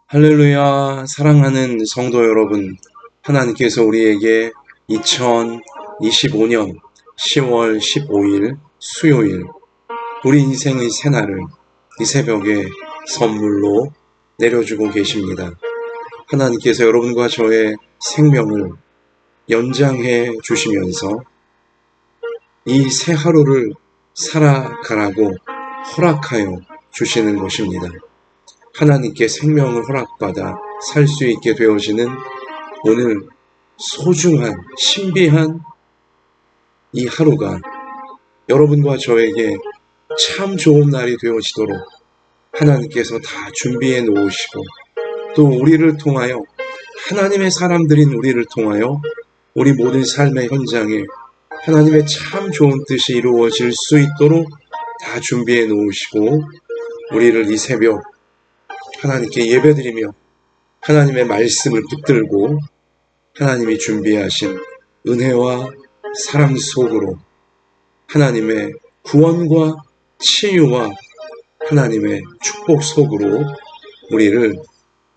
할렐루야, 사랑하는 성도 여러분, 하나님께서 우리에게 2025년 10월 15일 수요일, 우리 인생의 새날을 이 새벽에 선물로 내려주고 계십니다. 하나님께서 여러분과 저의 생명을 연장해 주시면서 이 새 하루를 살아가라고 허락하여 주시는 것입니다. 하나님께 생명을 허락받아 살 수 있게 되어지는 오늘 소중한 신비한 이 하루가 여러분과 저에게 참 좋은 날이 되어지도록 하나님께서 다 준비해 놓으시고, 또 우리를 통하여, 하나님의 사람들인 우리를 통하여 우리 모든 삶의 현장에 하나님의 참 좋은 뜻이 이루어질 수 있도록 다 준비해 놓으시고, 우리를 이 새벽 하나님께 예배드리며 하나님의 말씀을 붙들고 하나님이 준비하신 은혜와 사랑 속으로 하나님의 구원과 치유와 하나님의 축복 속으로 우리를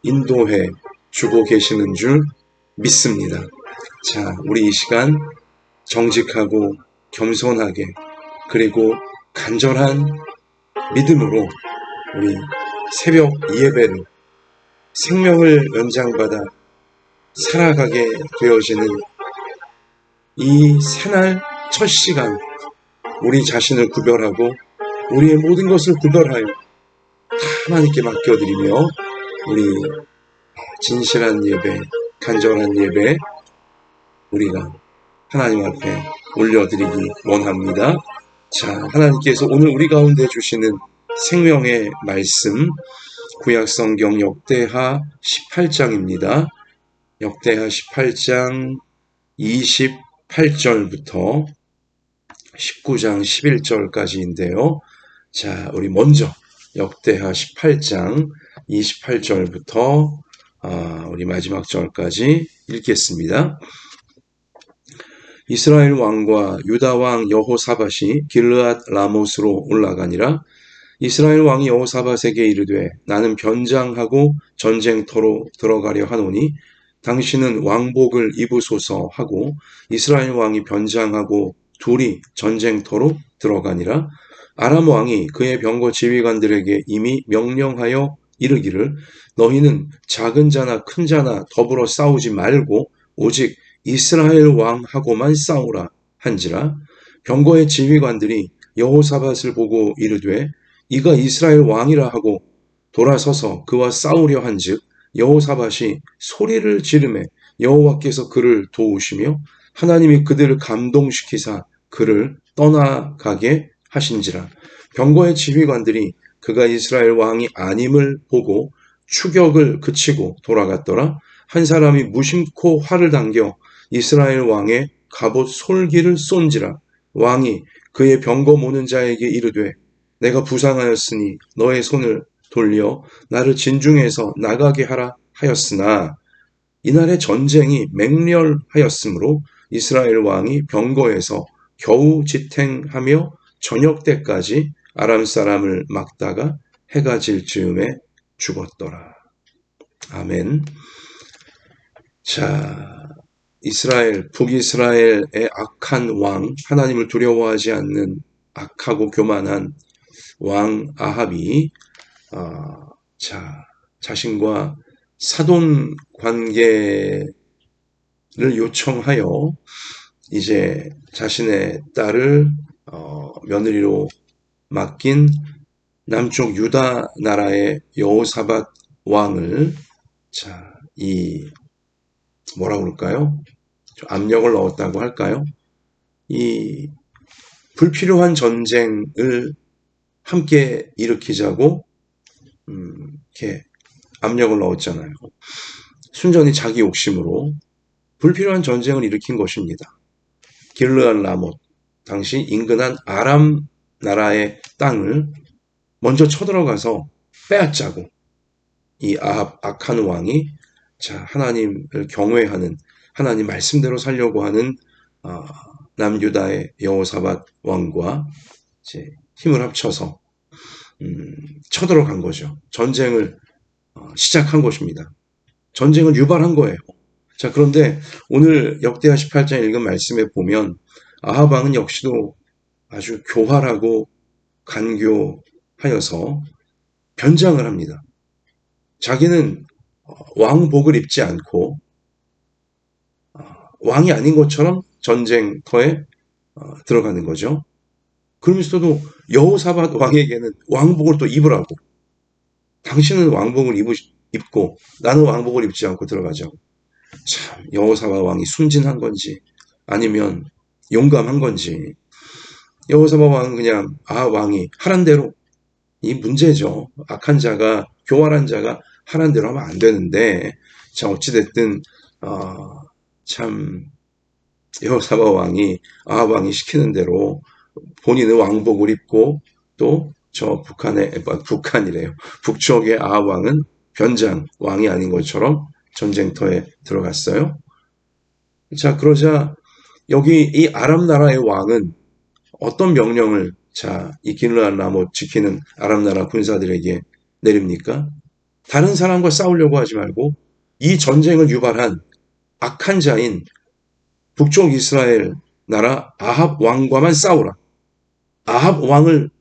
인도해 주고 계시는 줄 믿습니다. 자, 우리 이 시간 정직하고 겸손하게 그리고 간절한 믿음으로 우리 새벽 예배를 생명을 연장받아 살아가게 되어지는 이 새날 첫 시간, 우리 자신을 구별하고 우리의 모든 것을 구별하여 하나님께 맡겨드리며 우리 진실한 예배, 간절한 예배 우리가 하나님 앞에 올려드리기 원합니다. 자, 하나님께서 오늘 우리 가운데 주시는 생명의 말씀, 구약성경 역대하 18장입니다. 역대하 18장 28절부터 19장 11절까지인데요. 자, 우리 먼저 역대하 18장 28절부터 우리 마지막 절까지 읽겠습니다. 이스라엘 왕과 유다 왕 여호사밧이 길르앗 라못으로 올라가니라. 이스라엘 왕이 여호사밧에게 이르되 나는 변장하고 전쟁터로 들어가려 하노니 당신은 왕복을 입으소서 하고 이스라엘 왕이 변장하고 둘이 전쟁터로 들어가니라. 아람 왕이 그의 병거 지휘관들에게 이미 명령하여 이르기를 너희는 작은 자나 큰 자나 더불어 싸우지 말고 오직 이스라엘 왕하고만 싸우라 한지라. 병거의 지휘관들이 여호사밧을 보고 이르되 이가 이스라엘 왕이라 하고 돌아서서 그와 싸우려 한즉 여호사밧이 소리를 지르매 여호와께서 그를 도우시며 하나님이 그들을 감동시키사 그를 떠나가게 하신지라. 병거의 지휘관들이 그가 이스라엘 왕이 아님을 보고 추격을 그치고 돌아갔더라. 한 사람이 무심코 활을 당겨 이스라엘 왕의 갑옷 솔기를 쏜지라. 왕이 그의 병거 모는 자에게 이르되 내가 부상하였으니 너의 손을 돌려 나를 진중에서 나가게 하라 하였으나 이날의 전쟁이 맹렬하였으므로 이스라엘 왕이 병거에서 겨우 지탱하며 저녁 때까지 아람 사람을 막다가 해가 질 즈음에 죽었더라. 아멘. 자, 북이스라엘의 악한 왕, 하나님을 두려워하지 않는 악하고 교만한 왕 아합이 자신과 사돈 관계를 요청하여 이제 자신의 딸을 며느리로 맡긴 남쪽 유다 나라의 여호사밧 왕을 뭐라고 그럴까요? 압력을 넣었다고 할까요? 이 불필요한 전쟁을 함께 일으키자고 이렇게 압력을 넣었잖아요. 순전히 자기 욕심으로 불필요한 전쟁을 일으킨 것입니다. 길르앗 라못, 당시 인근한 아람 나라의 땅을 먼저 쳐들어가서 빼앗자고 이 아합 악한 왕이 하나님을 경외하는 하나님 말씀대로 살려고 하는 남유다의 여호사밧 왕과 힘을 합쳐서 쳐들어간 거죠. 전쟁을 시작한 것입니다. 전쟁을 유발한 거예요. 자, 그런데 오늘 역대하 18장 읽은 말씀에 보면 아합 왕은 역시도 아주 교활하고 간교하여서 변장을 합니다. 자기는 왕복을 입지 않고 왕이 아닌 것처럼 전쟁터에 들어가는 거죠. 그러면서도 여호사밧 왕에게는 왕복을 또 입으라고. 당신은 왕복을 입고 나는 왕복을 입지 않고 들어가자고. 참 여호사밧 왕이 순진한 건지 아니면 용감한 건지. 여호사밧 왕은 그냥 왕이 하란 대로, 이 문제죠. 악한 자가, 교활한 자가 하란 대로 하면 안 되는데, 자 어찌됐든 참 여호사밧 왕이 아합 왕이 시키는 대로 본인은 왕복을 입고 또 저 북한이래요. 북쪽의 아합 왕은 변장 왕이 아닌 것처럼 전쟁터에 들어갔어요. 자, 그러자 여기 이 아람 나라의 왕은 어떤 명령을 이 길르앗 라못 지키는 아람 나라 군사들에게 내립니까? 다른 사람과 싸우려고 하지 말고 이 전쟁을 유발한 악한 자인 북쪽 이스라엘 나라 아합 왕과만 싸우라. 아합 왕을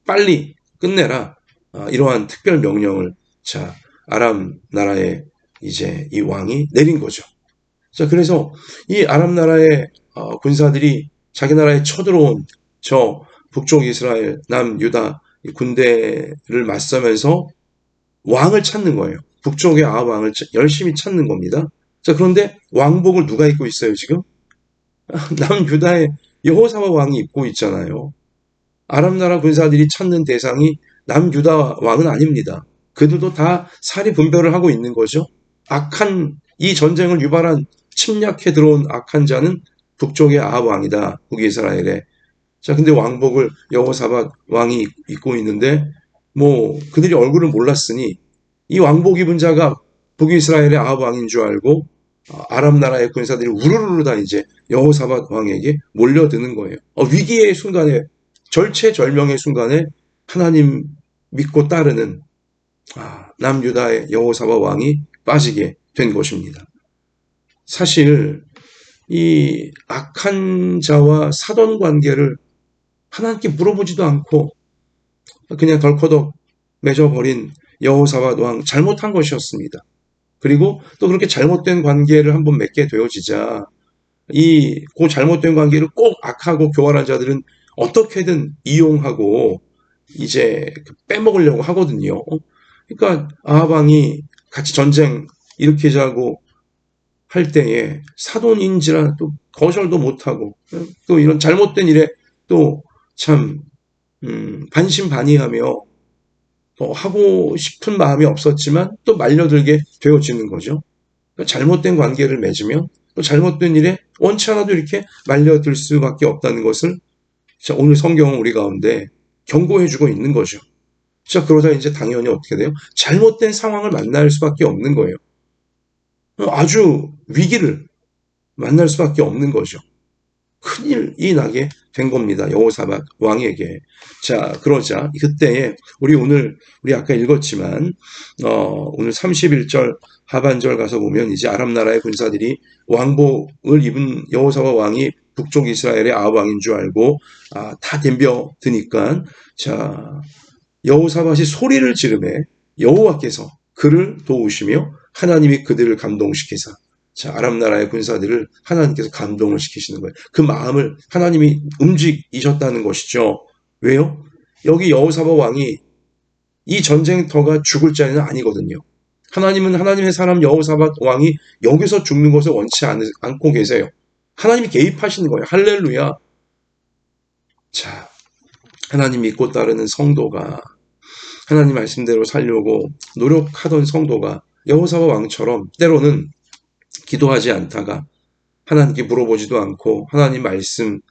빨리 끝내라. 이러한 특별 명령을 아람 나라의 이제 이 왕이 내린 거죠. 자, 그래서 이 아람 나라의 군사들이 자기 나라에 쳐들어온 저 북쪽 이스라엘, 남유다 군대를 맞서면서 왕을 찾는 거예요. 북쪽의 아합 왕을 열심히 찾는 겁니다. 자, 그런데 왕복을 누가 입고 있어요, 지금? 남유다의 여호사밧 왕이 입고 있잖아요. 아람 나라 군사들이 찾는 대상이 남유다 왕은 아닙니다. 그들도 다 사리 분별을 하고 있는 거죠. 악한 이 전쟁을 유발한 침략해 들어온 악한 자는 북쪽의 아합 왕이다. 북이스라엘에. 자, 근데 왕복을 여호사밧 왕이 입고 있는데 그들이 얼굴을 몰랐으니 이 왕복 입은 자가 북이스라엘의 아합 왕인 줄 알고 아람 나라의 군사들이 우르르르 다 이제 여호사밧 왕에게 몰려드는 거예요. 위기의 순간에, 절체절명의 순간에 하나님 믿고 따르는 남유다의 여호사밧 왕이 빠지게 된 것입니다. 사실 이 악한 자와 사돈 관계를 하나님께 물어보지도 않고 그냥 덜커덕 맺어버린 여호사밧 왕, 잘못한 것이었습니다. 그리고 또 그렇게 잘못된 관계를 한번 맺게 되어지자 그 잘못된 관계를 꼭 악하고 교활한 자들은 어떻게든 이용하고 이제 빼먹으려고 하거든요. 그러니까 아합 왕이 같이 전쟁 일으키자고 할 때에 사돈인지라 또 거절도 못하고 또 이런 잘못된 일에 또 참 반신반의하며 하고 싶은 마음이 없었지만 또 말려들게 되어지는 거죠. 그러니까 잘못된 관계를 맺으면 또 잘못된 일에 원치 않아도 이렇게 말려들 수밖에 없다는 것을 오늘 성경은 우리 가운데 경고해주고 있는 거죠. 자, 그러다 이제 당연히 어떻게 돼요? 잘못된 상황을 만날 수밖에 없는 거예요. 아주 위기를 만날 수밖에 없는 거죠. 큰일이 나게 된 겁니다. 여호사밧 왕에게. 자, 그러자 그때에 우리 아까 읽었지만 오늘 31절 하반절 가서 보면 이제 아람 나라의 군사들이 왕복을 입은 여호사밧 왕이 북쪽 이스라엘의 아합 왕인 줄 알고 다 덤벼드니까 여호사밧이 소리를 지르매 여호와께서 그를 도우시며 하나님이 그들을 감동시키사. 아람 나라의 군사들을 하나님께서 감동을 시키시는 거예요. 그 마음을 하나님이 움직이셨다는 것이죠. 왜요? 여기 여호사밧 왕이 이 전쟁터가 죽을 자리는 아니거든요. 하나님은 하나님의 사람 여호사밧 왕이 여기서 죽는 것을 원치 않고 계세요. 하나님이 개입하시는 거예요. 할렐루야. 자, 하나님 믿고 따르는 성도가, 하나님 말씀대로 살려고 노력하던 성도가 여호사밧 왕처럼 때로는 기도하지 않다가 하나님께 물어보지도 않고 하나님 말씀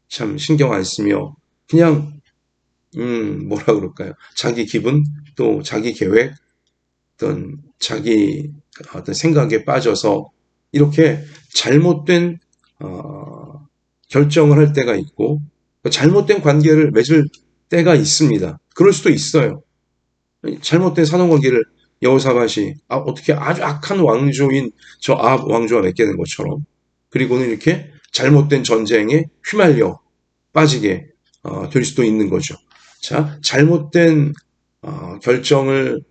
참 신경 안 쓰며 그냥 뭐라 그럴까요? 자기 기분 또 자기 계획 자기 어떤 생각에 빠져서 이렇게 잘못된 결정을 할 때가 있고 잘못된 관계를 맺을 때가 있습니다. 그럴 수도 있어요. 잘못된 사돈관계를 여호사밧이 어떻게 아주 악한 왕조인 저 아합 왕조와 맺게 된 것처럼, 그리고는 이렇게 잘못된 전쟁에 휘말려 빠지게 될 수도 있는 거죠. 자, 잘못된 결정을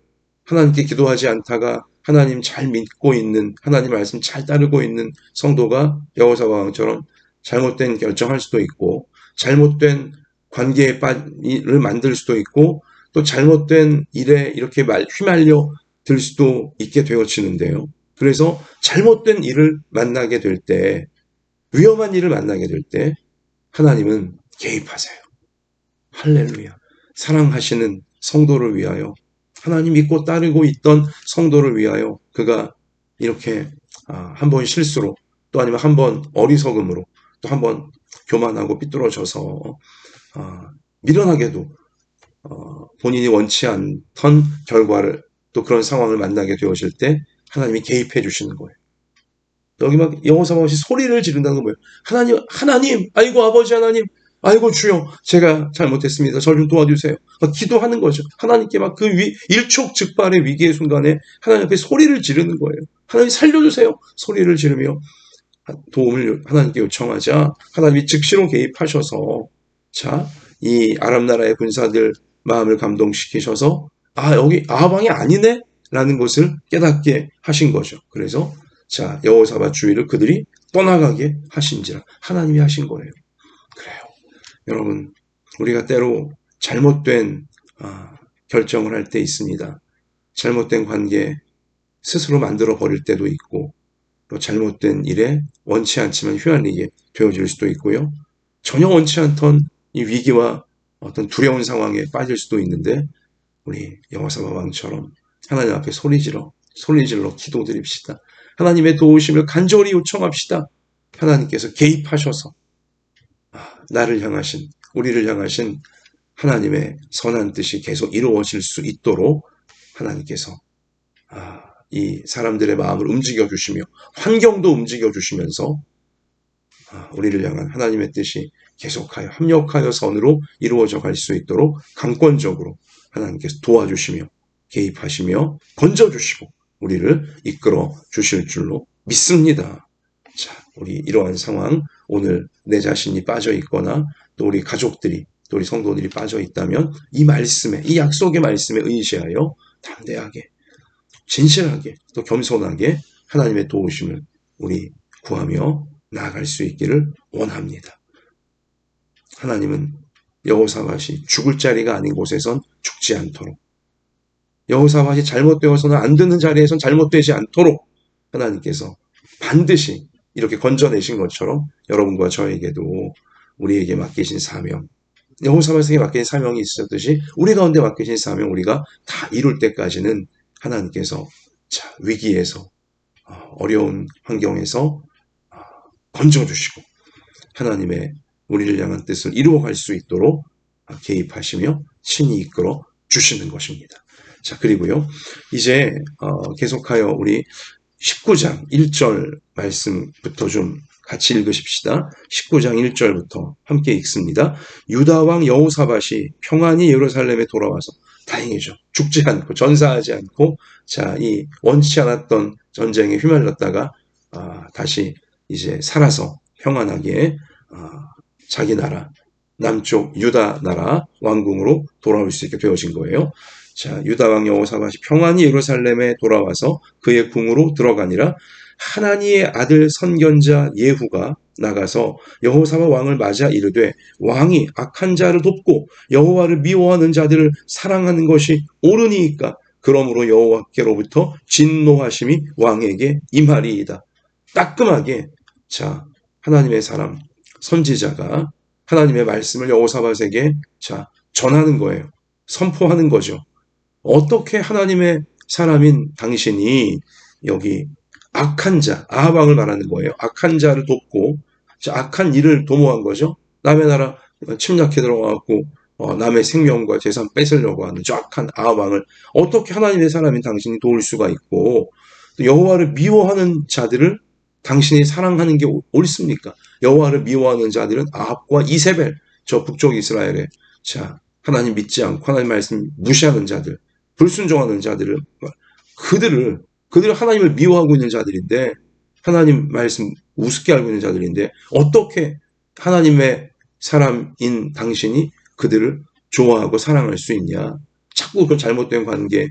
하나님께 기도하지 않다가 하나님 잘 믿고 있는, 하나님 말씀 잘 따르고 있는 성도가 여호사밧 왕처럼 잘못된 결정할 수도 있고, 잘못된 관계에 를 만들 수도 있고, 또 잘못된 일에 이렇게 휘말려 들 수도 있게 되어지는데요. 그래서 잘못된 일을 만나게 될 때, 위험한 일을 만나게 될 때 하나님은 개입하세요. 할렐루야. 사랑하시는 성도를 위하여, 하나님 믿고 따르고 있던 성도를 위하여 그가 이렇게 한 번 실수로, 또 아니면 한 번 어리석음으로, 또 한 번 교만하고 삐뚤어져서 미련하게도 본인이 원치 않던 결과를, 또 그런 상황을 만나게 되어질 때 하나님이 개입해 주시는 거예요. 여기 막 여호사밧이 소리를 지른다는 건 뭐예요? 하나님, 아이고 아버지 하나님, 아이고 주여, 제가 잘못했습니다. 저를 좀 도와주세요. 막 기도하는 거죠. 하나님께 막 그 일촉즉발의 위기의 순간에 하나님 앞에 소리를 지르는 거예요. 하나님 살려주세요. 소리를 지르며 도움을 하나님께 요청하자 하나님이 즉시로 개입하셔서, 자, 이 아람 나라의 군사들 마음을 감동시키셔서 여기 아합 왕이 아니네 라는 것을 깨닫게 하신 거죠. 그래서 자, 여호사밧 주위를 그들이 떠나가게 하신지라, 하나님이 하신 거예요. 그래요. 여러분, 우리가 때로 잘못된 결정을 할 때 있습니다. 잘못된 관계 스스로 만들어 버릴 때도 있고, 또 잘못된 일에 원치 않지만 휘말리게 되어질 수도 있고요. 전혀 원치 않던 이 위기와 어떤 두려운 상황에 빠질 수도 있는데, 우리 여호사밧 왕처럼 하나님 앞에 소리질러 기도드립시다. 하나님의 도우심을 간절히 요청합시다. 하나님께서 개입하셔서 나를 향하신, 우리를 향하신 하나님의 선한 뜻이 계속 이루어질 수 있도록 하나님께서 이 사람들의 마음을 움직여 주시며 환경도 움직여 주시면서 우리를 향한 하나님의 뜻이 계속하여 합력하여 선으로 이루어져 갈 수 있도록 강권적으로 하나님께서 도와주시며 개입하시며 건져주시고 우리를 이끌어 주실 줄로 믿습니다. 자, 우리 이러한 상황, 오늘 내 자신이 빠져 있거나 또 우리 가족들이, 또 우리 성도들이 빠져 있다면 이 말씀에, 이 약속의 말씀에 의지하여 담대하게, 진실하게, 또 겸손하게 하나님의 도우심을 우리 구하며 나아갈 수 있기를 원합니다. 하나님은 여호사밧이 죽을 자리가 아닌 곳에선 죽지 않도록, 여호사밧이 잘못되어서는 안 되는 자리에선 잘못되지 않도록 하나님께서 반드시 이렇게 건져내신 것처럼 여러분과 저에게도 우리에게 맡기신 사명, 여호사밧에게 맡기신 사명이 있었듯이 우리 가운데 맡기신 사명, 우리가 다 이룰 때까지는 하나님께서 위기에서, 어려운 환경에서 건져주시고 하나님의 우리를 향한 뜻을 이루어갈 수 있도록 개입하시며 친히 이끌어 주시는 것입니다. 자, 그리고요, 이제 계속하여 우리 19장 1절 말씀부터 좀 같이 읽으십시다. 19장 1절부터 함께 읽습니다. 유다 왕 여호사밧이 평안히 예루살렘에 돌아와서, 다행이죠, 죽지 않고 전사하지 않고, 자, 이 원치 않았던 전쟁에 휘말렸다가 다시 이제 살아서 평안하게 자기 나라, 남쪽 유다 나라 왕궁으로 돌아올 수 있게 되어진 거예요. 자, 유다 왕 여호사밧이 평안히 예루살렘에 돌아와서 그의 궁으로 들어가니라. 하나니의 아들 선견자 예후가 나가서 여호사밧 왕을 맞아 이르되, 왕이 악한 자를 돕고 여호와를 미워하는 자들을 사랑하는 것이 옳으니이까? 그러므로 여호와께로부터 진노하심이 왕에게 임하리이다. 따끔하게, 자, 하나님의 사람 선지자가 하나님의 말씀을 여호사밧에게 전하는 거예요. 선포하는 거죠. 어떻게 하나님의 사람인 당신이 여기 악한 자, 아합 왕을 말하는 거예요. 악한 자를 돕고, 악한 일을 도모한 거죠. 남의 나라 침략해 들어가고 남의 생명과 재산 뺏으려고 하는 저 악한 아합 왕을 어떻게 하나님의 사람인 당신이 도울 수가 있고, 또 여호와를 미워하는 자들을 당신이 사랑하는 게 옳습니까? 여호와를 미워하는 자들은 아합과 이세벨, 저 북쪽 이스라엘에 하나님 믿지 않고 하나님 말씀 무시하는 자들, 불순종하는 자들을 그들을 하나님을 미워하고 있는 자들인데, 하나님 말씀 우습게 알고 있는 자들인데, 어떻게 하나님의 사람인 당신이 그들을 좋아하고 사랑할 수 있냐? 자꾸 그 잘못된 관계에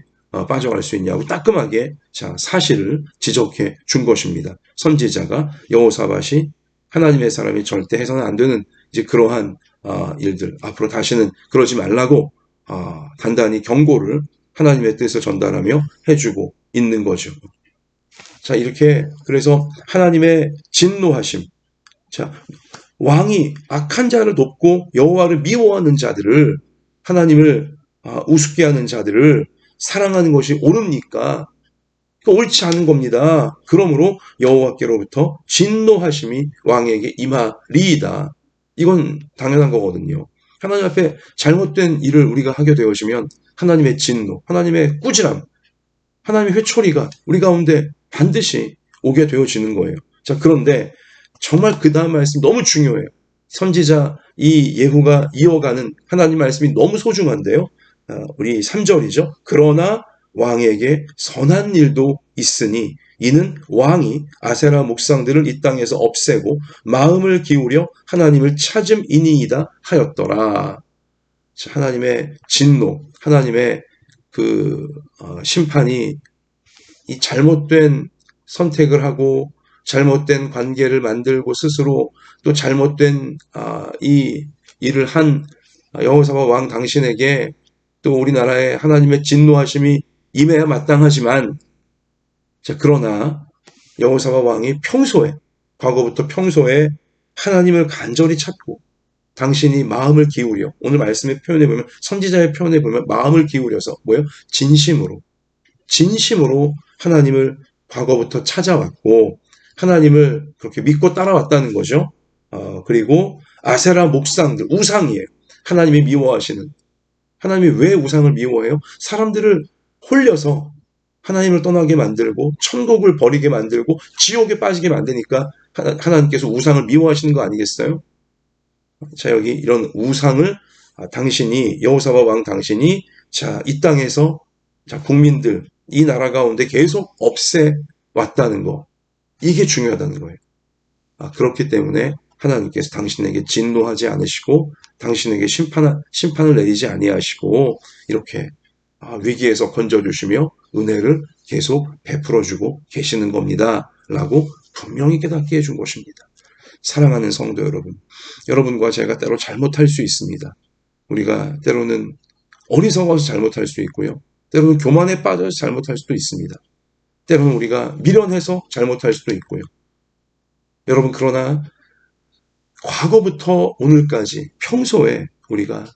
빠져갈 수 있냐고 따끔하게 사실을 지적해 준 것입니다. 선지자가 여호사밧이 하나님의 사람이 절대 해서는 안 되는 이제 그러한 일들, 앞으로 다시는 그러지 말라고 단단히 경고를 하나님의 뜻을 전달하며 해주고 있는 거죠. 자, 이렇게 그래서 하나님의 진노하심. 자, 왕이 악한 자를 돕고 여호와를 미워하는 자들을, 하나님을 우습게 하는 자들을 사랑하는 것이 옳습니까? 옳지 않은 겁니다. 그러므로 여호와께로부터 진노하심이 왕에게 임하리이다. 이건 당연한 거거든요. 하나님 앞에 잘못된 일을 우리가 하게 되어지면 하나님의 진노, 하나님의 꾸지람, 하나님의 회초리가 우리 가운데 반드시 오게 되어지는 거예요. 자, 그런데 정말 그 다음 말씀 너무 중요해요. 선지자 이 예후가 이어가는 하나님 말씀이 너무 소중한데요. 우리 3절이죠. 그러나 왕에게 선한 일도 있으니 이는 왕이 아세라 목상들을 이 땅에서 없애고 마음을 기울여 하나님을 찾음이니이다 하였더라. 하나님의 진노, 하나님의 그 심판이 이 잘못된 선택을 하고 잘못된 관계를 만들고 스스로 또 잘못된 이 일을 한 여호사밧 왕 당신에게 또 우리나라의 하나님의 진노하심이 임해야 마땅하지만, 자, 그러나 여호사밧 왕이 과거부터 평소에 하나님을 간절히 찾고 당신이 마음을 기울여, 오늘 말씀의 표현에 보면, 선지자의 표현에 보면 마음을 기울여서 진심으로 하나님을 과거부터 찾아왔고 하나님을 그렇게 믿고 따라왔다는 거죠. 그리고 아세라 목상들, 우상이에요. 하나님이 미워하시는. 하나님이 왜 우상을 미워해요? 사람들을 홀려서 하나님을 떠나게 만들고 천국을 버리게 만들고 지옥에 빠지게 만드니까 하나님께서 우상을 미워하시는 거 아니겠어요? 자, 여기 이런 우상을 당신이, 여호사밧 왕 당신이 이 땅에서 국민들, 이 나라 가운데 계속 없애왔다는 거, 이게 중요하다는 거예요. 그렇기 때문에 하나님께서 당신에게 진노하지 않으시고 당신에게 심판을 내리지 아니하시고 이렇게 위기에서 건져주시며 은혜를 계속 베풀어주고 계시는 겁니다 라고 분명히 깨닫게 해준 것입니다. 사랑하는 성도 여러분, 여러분과 제가 때로 잘못할 수 있습니다. 우리가 때로는 어리석어서 잘못할 수 있고요, 때로는 교만에 빠져서 잘못할 수도 있습니다. 때로는 우리가 미련해서 잘못할 수도 있고요. 여러분, 그러나 과거부터 오늘까지 평소에 우리가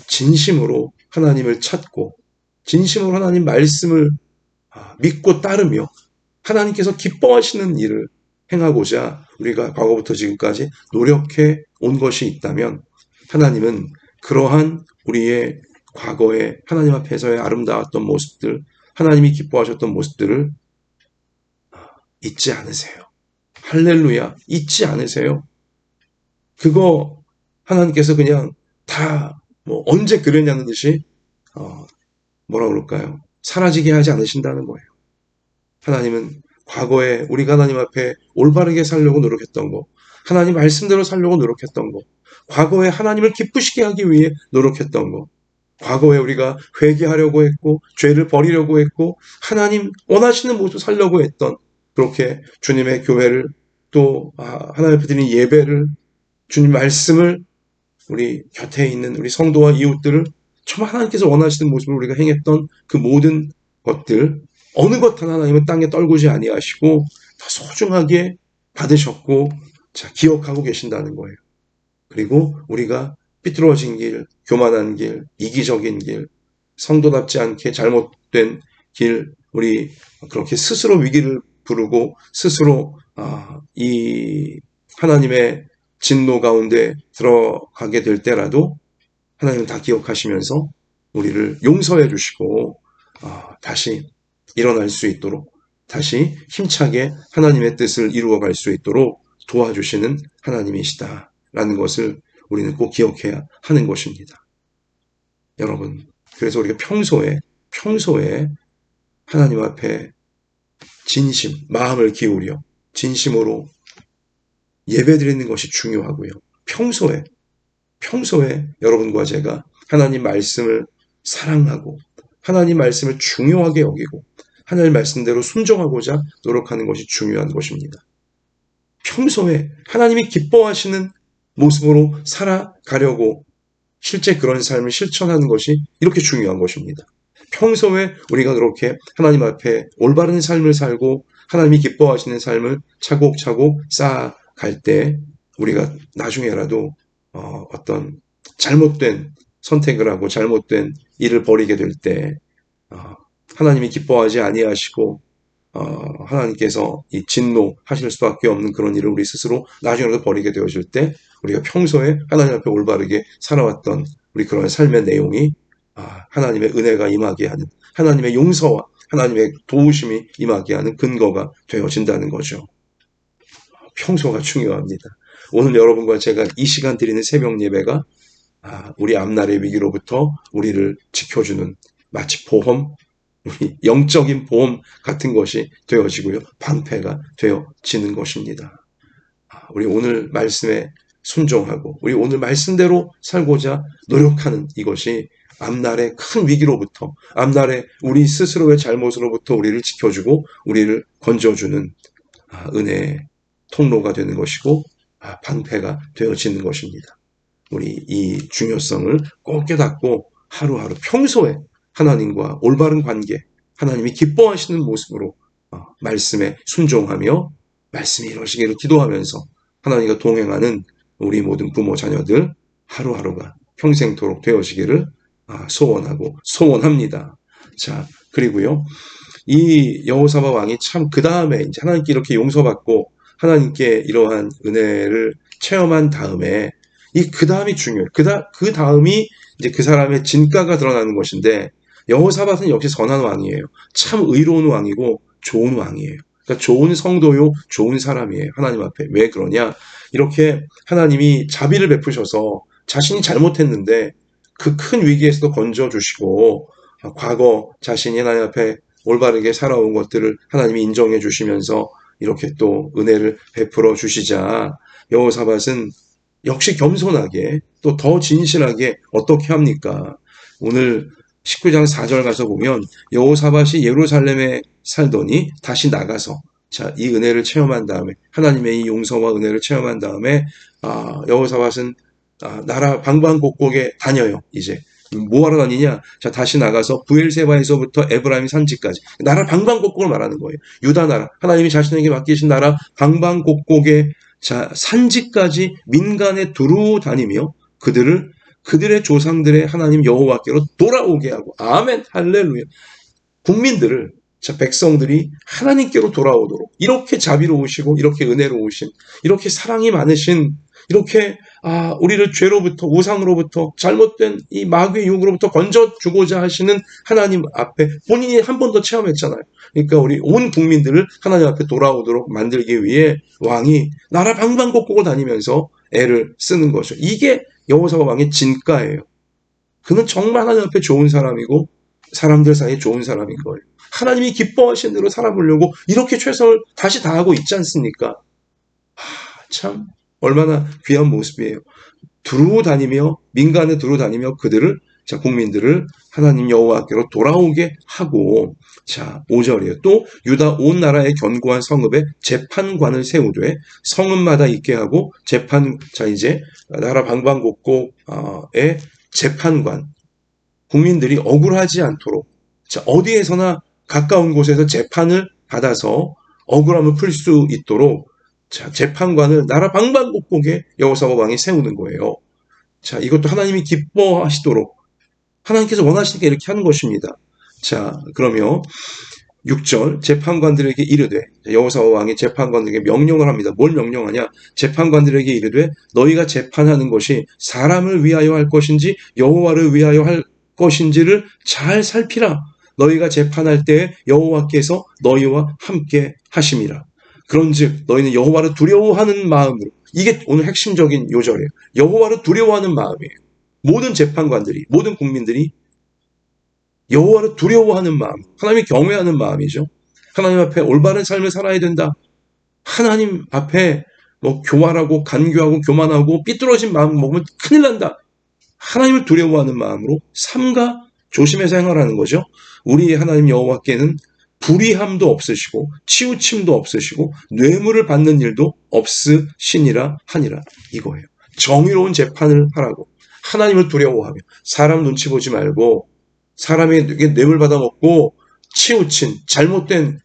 진심으로 하나님을 찾고 진심으로 하나님 말씀을 믿고 따르며 하나님께서 기뻐하시는 일을 행하고자 우리가 과거부터 지금까지 노력해 온 것이 있다면, 하나님은 그러한 우리의 과거에 하나님 앞에서의 아름다웠던 모습들, 하나님이 기뻐하셨던 모습들을 잊지 않으세요. 할렐루야, 잊지 않으세요. 그거 하나님께서 그냥 다 언제 그랬냐는 듯이 뭐라 그럴까요? 사라지게 하지 않으신다는 거예요. 하나님은 과거에 우리가 하나님 앞에 올바르게 살려고 노력했던 거, 하나님 말씀대로 살려고 노력했던 거, 과거에 하나님을 기쁘시게 하기 위해 노력했던 거, 과거에 우리가 회개하려고 했고 죄를 버리려고 했고 하나님 원하시는 모습을 살려고 했던, 그렇게 주님의 교회를 또 하나님 앞에 드리는 예배를, 주님 말씀을, 우리 곁에 있는 우리 성도와 이웃들을 정말 하나님께서 원하시는 모습을 우리가 행했던 그 모든 것들, 어느 것 하나 하나님은 땅에 떨구지 아니하시고 다 소중하게 받으셨고 기억하고 계신다는 거예요. 그리고 우리가 삐뚤어진 길, 교만한 길, 이기적인 길, 성도답지 않게 잘못된 길, 우리 그렇게 스스로 위기를 부르고 스스로 이 하나님의 진노 가운데 들어가게 될 때라도 하나님은 다 기억하시면서 우리를 용서해 주시고 다시 일어날 수 있도록, 다시 힘차게 하나님의 뜻을 이루어갈 수 있도록 도와주시는 하나님이시다라는 것을 우리는 꼭 기억해야 하는 것입니다. 여러분, 그래서 우리가 평소에 하나님 앞에 진심, 마음을 기울여 진심으로 예배드리는 것이 중요하고요. 평소에 여러분과 제가 하나님 말씀을 사랑하고 하나님 말씀을 중요하게 여기고 하나님 말씀대로 순종하고자 노력하는 것이 중요한 것입니다. 평소에 하나님이 기뻐하시는 모습으로 살아가려고 실제 그런 삶을 실천하는 것이 이렇게 중요한 것입니다. 평소에 우리가 그렇게 하나님 앞에 올바른 삶을 살고 하나님이 기뻐하시는 삶을 차곡차곡 쌓아갈 때 우리가 나중에라도 어떤 잘못된 선택을 하고 잘못된 일을 벌이게 될 때 하나님이 기뻐하지 아니하시고 하나님께서 이 진노하실 수밖에 없는 그런 일을 우리 스스로 나중에라도 벌이게 되어질 때 우리가 평소에 하나님 앞에 올바르게 살아왔던 우리 그런 삶의 내용이 하나님의 은혜가 임하게 하는 하나님의 용서와 하나님의 도우심이 임하게 하는 근거가 되어진다는 거죠. 평소가 중요합니다. 오늘 여러분과 제가 이 시간 드리는 새벽 예배가 우리 앞날의 위기로부터 우리를 지켜주는 마치 보험, 우리 영적인 보험 같은 것이 되어지고요. 방패가 되어지는 것입니다. 우리 오늘 말씀에 순종하고 우리 오늘 말씀대로 살고자 노력하는 이것이 앞날의 큰 위기로부터 앞날의 우리 스스로의 잘못으로부터 우리를 지켜주고 우리를 건져주는 은혜의 통로가 되는 것이고 방패가 되어지는 것입니다. 우리 이 중요성을 꼭 깨닫고 하루하루 평소에 하나님과 올바른 관계, 하나님이 기뻐하시는 모습으로 말씀에 순종하며 말씀이 이루어지기를 기도하면서 하나님과 동행하는 우리 모든 부모 자녀들 하루하루가 평생토록 되어지기를 소원하고 소원합니다. 자, 그리고요. 이 여호사밧 왕이 참 그 다음에 이제 하나님께 이렇게 용서받고 하나님께 이러한 은혜를 체험한 다음에 그 다음이 중요해요. 그 다음이 이제 그 사람의 진가가 드러나는 것인데 여호사밧은 역시 선한 왕이에요. 참 의로운 왕이고 좋은 왕이에요. 그러니까 좋은 성도요, 좋은 사람이에요. 하나님 앞에. 왜 그러냐? 이렇게 하나님이 자비를 베푸셔서 자신이 잘못했는데 그 큰 위기에서도 건져주시고 과거 자신이 하나님 앞에 올바르게 살아온 것들을 하나님이 인정해 주시면서 이렇게 또 은혜를 베풀어 주시자 여호사밧은 역시 겸손하게 또 더 진실하게 어떻게 합니까? 오늘 19장 4절 가서 보면 여호사밧이 예루살렘에 살더니 다시 나가서 자, 이 은혜를 체험한 다음에 하나님의 이 용서와 은혜를 체험한 다음에 여호사밧은 나라 방방곡곡에 다녀요. 이제 뭐하러 다니냐? 자, 다시 나가서 부엘세바에서부터 에브라임 산지까지 나라 방방곡곡을 말하는 거예요. 유다 나라, 하나님이 자신에게 맡기신 나라 방방곡곡에 자, 산지까지 민간에 두루 다니며 그들의 조상들의 하나님 여호와께로 돌아오게 하고 아멘 할렐루야. 국민들을 자, 백성들이 하나님께로 돌아오도록 이렇게 자비로우시고 이렇게 은혜로우신 이렇게 사랑이 많으신 이렇게 우리를 죄로부터 우상으로부터 잘못된 이 마귀의 유혹으로부터 건져주고자 하시는 하나님 앞에 본인이 한 번 더 체험했잖아요. 그러니까 우리 온 국민들을 하나님 앞에 돌아오도록 만들기 위해 왕이 나라 방방곡곡을 다니면서 애를 쓰는 거죠. 이게 여호사밧 왕의 진가예요. 그는 정말 하나님 앞에 좋은 사람이고 사람들 사이에 좋은 사람인 거예요. 하나님이 기뻐하시는 대로 살아보려고 이렇게 최선을 다시 다하고 있지 않습니까? 참 얼마나 귀한 모습이에요. 두루 다니며 민간에 두루 다니며 그들을 자 국민들을 하나님 여호와께로 돌아오게 하고 자 5절이에요. 또 유다 온 나라의 견고한 성읍에 재판관을 세우되 성읍마다 있게 하고 자 이제 나라 방방곡곡에 재판관 국민들이 억울하지 않도록 자 어디에서나 가까운 곳에서 재판을 받아서 억울함을 풀 수 있도록 자 재판관을 나라 방방곡곡에 여호사밧 왕이 세우는 거예요. 자 이것도 하나님이 기뻐하시도록 하나님께서 원하시니까 이렇게 하는 것입니다. 자 그러면 6절 재판관들에게 이르되 여호사밧 왕이 재판관들에게 명령을 합니다. 뭘 명령하냐? 재판관들에게 이르되 너희가 재판하는 것이 사람을 위하여 할 것인지 여호와를 위하여 할 것인지를 잘 살피라. 너희가 재판할 때에 여호와께서 너희와 함께 하심이라. 그런즉 너희는 여호와를 두려워하는 마음으로 이게 오늘 핵심적인 요절이에요. 여호와를 두려워하는 마음이에요. 모든 재판관들이 모든 국민들이 여호와를 두려워하는 마음, 하나님이 경외하는 마음이죠. 하나님 앞에 올바른 삶을 살아야 된다. 하나님 앞에 뭐 교활하고 간교하고 교만하고 삐뚤어진 마음 먹으면 큰일 난다. 하나님을 두려워하는 마음으로 삼가 조심해서 행하라는 거죠. 우리 하나님 여호와께는 불의함도 없으시고 치우침도 없으시고 뇌물을 받는 일도 없으시니라 하니라, 이거예요. 정의로운 재판을 하라고, 하나님을 두려워하며 사람 눈치 보지 말고 사람에게 뇌물 받아먹고 치우친 잘못된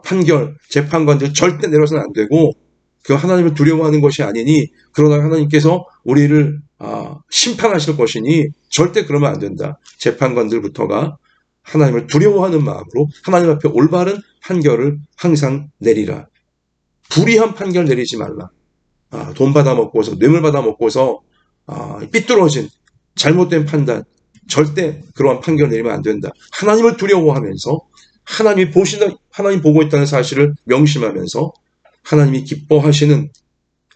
판결, 재판관들 절대 내려서는 안 되고, 그 하나님을 두려워하는 것이 아니니, 그러나 하나님께서 우리를 심판하실 것이니 절대 그러면 안 된다. 재판관들부터가 하나님을 두려워하는 마음으로 하나님 앞에 올바른 판결을 항상 내리라. 불의한 판결 내리지 말라. 돈 받아먹고서, 뇌물 받아먹고서 삐뚤어진 잘못된 판단, 절대 그러한 판결 내리면 안 된다. 하나님을 두려워하면서 하나님이 하나님 보고 있다는 사실을 명심하면서 하나님이 기뻐하시는,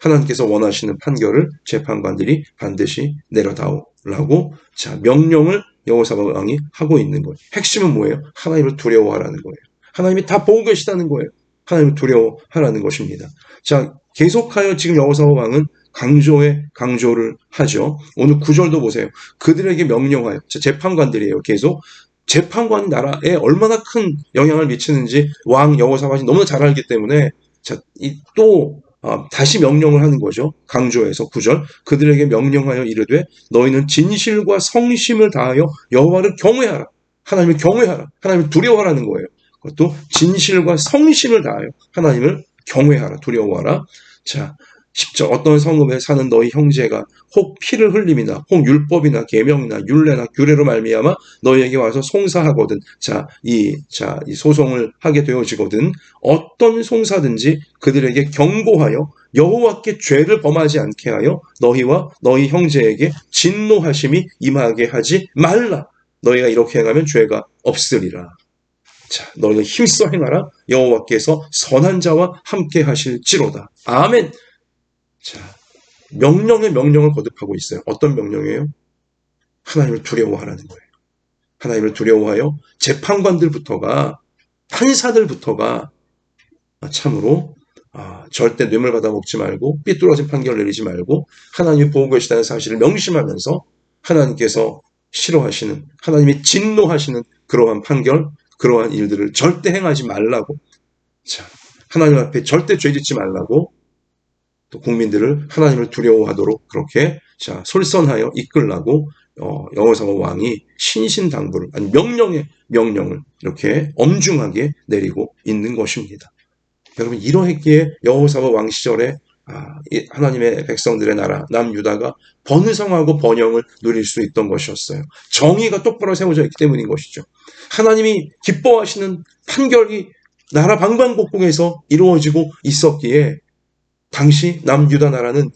하나님께서 원하시는 판결을 재판관들이 반드시 내려다오라고 명령을 여호사밧 왕이 하고 있는 거예요. 핵심은 뭐예요? 하나님을 두려워하라는 거예요. 하나님이 다 보고 계시다는 거예요. 하나님을 두려워하라는 것입니다. 자, 계속하여 지금 여호사밧 왕은 강조를 하죠. 오늘 9절도 보세요. 그들에게 명령하여, 재판관들이에요. 계속 재판관 나라에 얼마나 큰 영향을 미치는지 왕 여호사밧이 너무나 잘 알기 때문에 다시 명령을 하는 거죠. 강조해서 9절, 그들에게 명령하여 이르되 너희는 진실과 성심을 다하여 여호와를 경외하라. 하나님을 경외하라. 하나님을 두려워하라는 거예요. 그것도 진실과 성심을 다하여 하나님을 경외하라, 두려워하라. 자, 10절, 어떤 성읍에 사는 너희 형제가 혹 피를 흘림이나 혹 율법이나 계명이나 율례나 규례로 말미암아 너희에게 와서 송사하거든. 이 소송을 하게 되어지거든. 어떤 송사든지 그들에게 경고하여 여호와께 죄를 범하지 않게 하여 너희와 너희 형제에게 진노하심이 임하게 하지 말라. 너희가 이렇게 행하면 죄가 없으리라. 자, 너희는 힘써 행하라. 여호와께서 선한 자와 함께 하실지로다. 아멘. 자, 명령을 거듭하고 있어요. 어떤 명령이에요? 하나님을 두려워하라는 거예요. 하나님을 두려워하여 재판관들부터가, 판사들부터가 참으로 절대 뇌물 받아먹지 말고 삐뚤어진 판결 내리지 말고 하나님이 보고 계시다는 사실을 명심하면서 하나님께서 싫어하시는, 하나님이 진노하시는 그러한 판결, 그러한 일들을 절대 행하지 말라고, 자, 하나님 앞에 절대 죄짓지 말라고, 또 국민들을 하나님을 두려워하도록 그렇게 솔선하여 이끌라고 여호사밧 왕이 신신당부를, 아니 명령을 이렇게 엄중하게 내리고 있는 것입니다. 여러분, 이러했기에 여호사밧 왕 시절에 하나님의 백성들의 나라 남유다가 번성하고 번영을 누릴 수 있던 것이었어요. 정의가 똑바로 세워져 있기 때문인 것이죠. 하나님이 기뻐하시는 판결이 나라 방방곡곡에서 이루어지고 있었기에 당시 남유다 나라는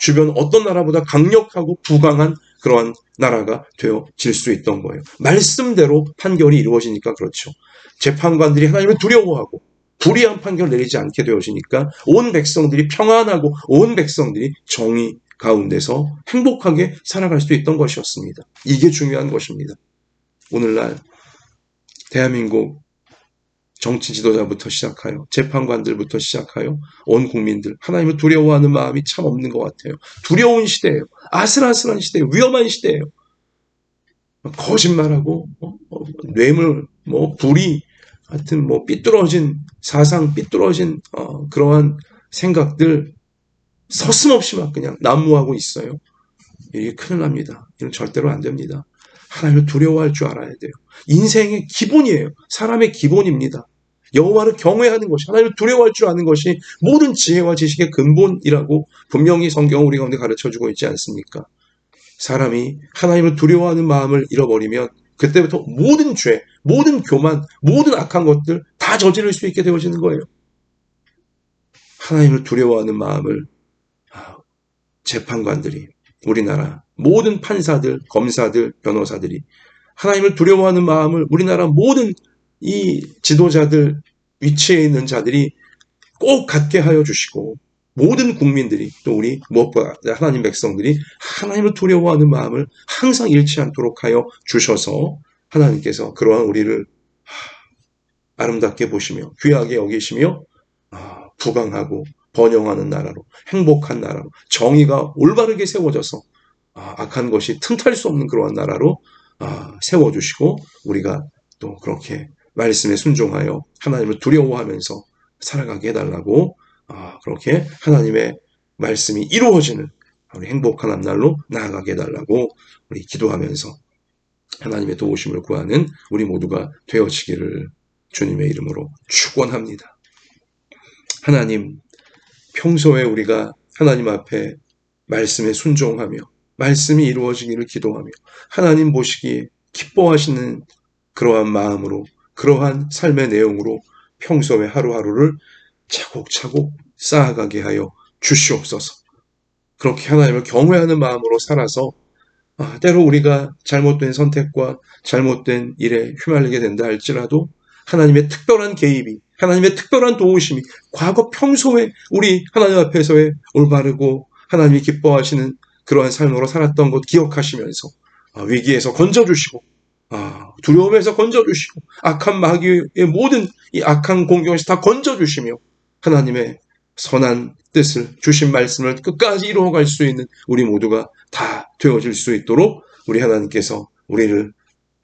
주변 어떤 나라보다 강력하고 부강한 그러한 나라가 되어질 수 있던 거예요. 말씀대로 판결이 이루어지니까 그렇죠. 재판관들이 하나님을 두려워하고 불의한 판결을 내리지 않게 되어지니까 온 백성들이 평안하고 온 백성들이 정의 가운데서 행복하게 살아갈 수 있던 것이었습니다. 이게 중요한 것입니다. 오늘날 대한민국 정치 지도자부터 시작하여 재판관들부터 시작하여 온 국민들, 하나님을 두려워하는 마음이 참 없는 것 같아요. 두려운 시대예요. 아슬아슬한 시대예요. 위험한 시대예요. 거짓말하고 뇌물, 불의, 하여튼 삐뚤어진 사상, 삐뚤어진 그러한 생각들 서슴없이 막 그냥 난무하고 있어요. 이게 큰일 납니다. 이건 절대로 안 됩니다. 하나님을 두려워할 줄 알아야 돼요. 인생의 기본이에요. 사람의 기본입니다. 여호와를 경외하는 것이, 하나님을 두려워할 줄 아는 것이 모든 지혜와 지식의 근본이라고 분명히 성경은 우리 가운데 가르쳐주고 있지 않습니까? 사람이 하나님을 두려워하는 마음을 잃어버리면 그때부터 모든 죄, 모든 교만, 모든 악한 것들 다 저지를 수 있게 되어지는 거예요. 하나님을 두려워하는 마음을 재판관들이, 우리나라 모든 판사들, 검사들, 변호사들이 하나님을 두려워하는 마음을 우리나라 모든 이 지도자들, 위치에 있는 자들이 꼭 갖게 하여 주시고, 모든 국민들이, 또 우리 무엇보다 하나님 백성들이 하나님을 두려워하는 마음을 항상 잃지 않도록 하여 주셔서 하나님께서 그러한 우리를 아름답게 보시며 귀하게 여기시며 부강하고 번영하는 나라로, 행복한 나라로, 정의가 올바르게 세워져서 악한 것이 틈탈 수 없는 그러한 나라로 세워주시고, 우리가 또 그렇게 말씀에 순종하여 하나님을 두려워하면서 살아가게 해달라고, 그렇게 하나님의 말씀이 이루어지는 우리 행복한 앞날로 나아가게 해달라고 우리 기도하면서 하나님의 도우심을 구하는 우리 모두가 되어지기를 주님의 이름으로 축원합니다. 하나님, 평소에 우리가 하나님 앞에 말씀에 순종하며 말씀이 이루어지기를 기도하며 하나님 보시기에 기뻐하시는 그러한 마음으로, 그러한 삶의 내용으로 평소에 하루하루를 차곡차곡 쌓아가게 하여 주시옵소서. 그렇게 하나님을 경외하는 마음으로 살아서 때로 우리가 잘못된 선택과 잘못된 일에 휘말리게 된다 할지라도 하나님의 특별한 개입이, 하나님의 특별한 도우심이 과거 평소에 우리 하나님 앞에서의 올바르고 하나님이 기뻐하시는 그러한 삶으로 살았던 것 기억하시면서 위기에서 건져주시고 두려움에서 건져주시고 악한 마귀의 모든 이 악한 공격에서 다 건져주시며 하나님의 선한 뜻을, 주신 말씀을 끝까지 이루어갈 수 있는 우리 모두가 다 되어질 수 있도록 우리 하나님께서 우리를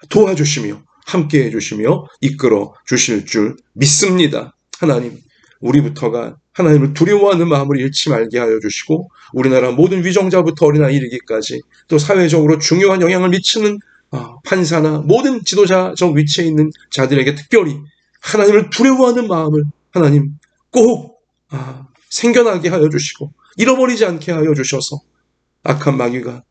도와주시며 함께해 주시며 이끌어 주실 줄 믿습니다. 하나님, 우리부터가 하나님을 두려워하는 마음을 잃지 말게 하여 주시고 우리나라 모든 위정자부터 어린아이 이르기까지 또 사회적으로 중요한 영향을 미치는 판사나 모든 지도자적 위치에 있는 자들에게 특별히 하나님을 두려워하는 마음을 하나님 꼭 생겨나게 하여 주시고 잃어버리지 않게 하여 주셔서 악한 마귀가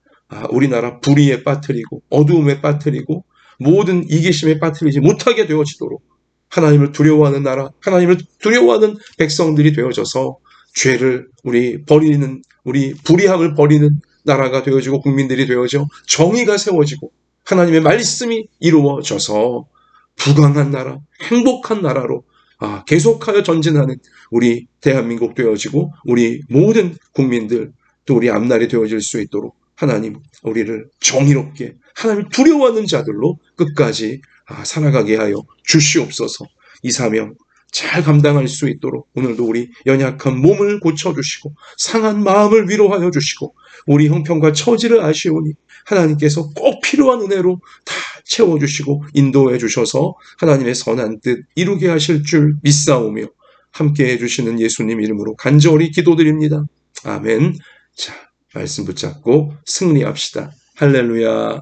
우리나라 불의에 빠뜨리고 어두움에 빠뜨리고 모든 이기심에 빠뜨리지 못하게 되어지도록 하나님을 두려워하는 나라, 하나님을 두려워하는 백성들이 되어져서 죄를 우리 버리는, 우리 불의함을 버리는 나라가 되어지고 국민들이 되어져 정의가 세워지고 하나님의 말씀이 이루어져서 부강한 나라, 행복한 나라로 계속하여 전진하는 우리 대한민국 되어지고 우리 모든 국민들 또 우리 앞날이 되어질 수 있도록 하나님 우리를 정의롭게 하나님을 두려워하는 자들로 끝까지 살아가게 하여 주시옵소서. 이 사명 잘 감당할 수 있도록 오늘도 우리 연약한 몸을 고쳐주시고 상한 마음을 위로하여 주시고 우리 형편과 처지를 아시오니 하나님께서 꼭 필요한 은혜로 다 채워주시고 인도해 주셔서 하나님의 선한 뜻 이루게 하실 줄 믿사오며 함께해 주시는 예수님 이름으로 간절히 기도드립니다. 아멘. 자, 말씀 붙잡고 승리합시다. 할렐루야.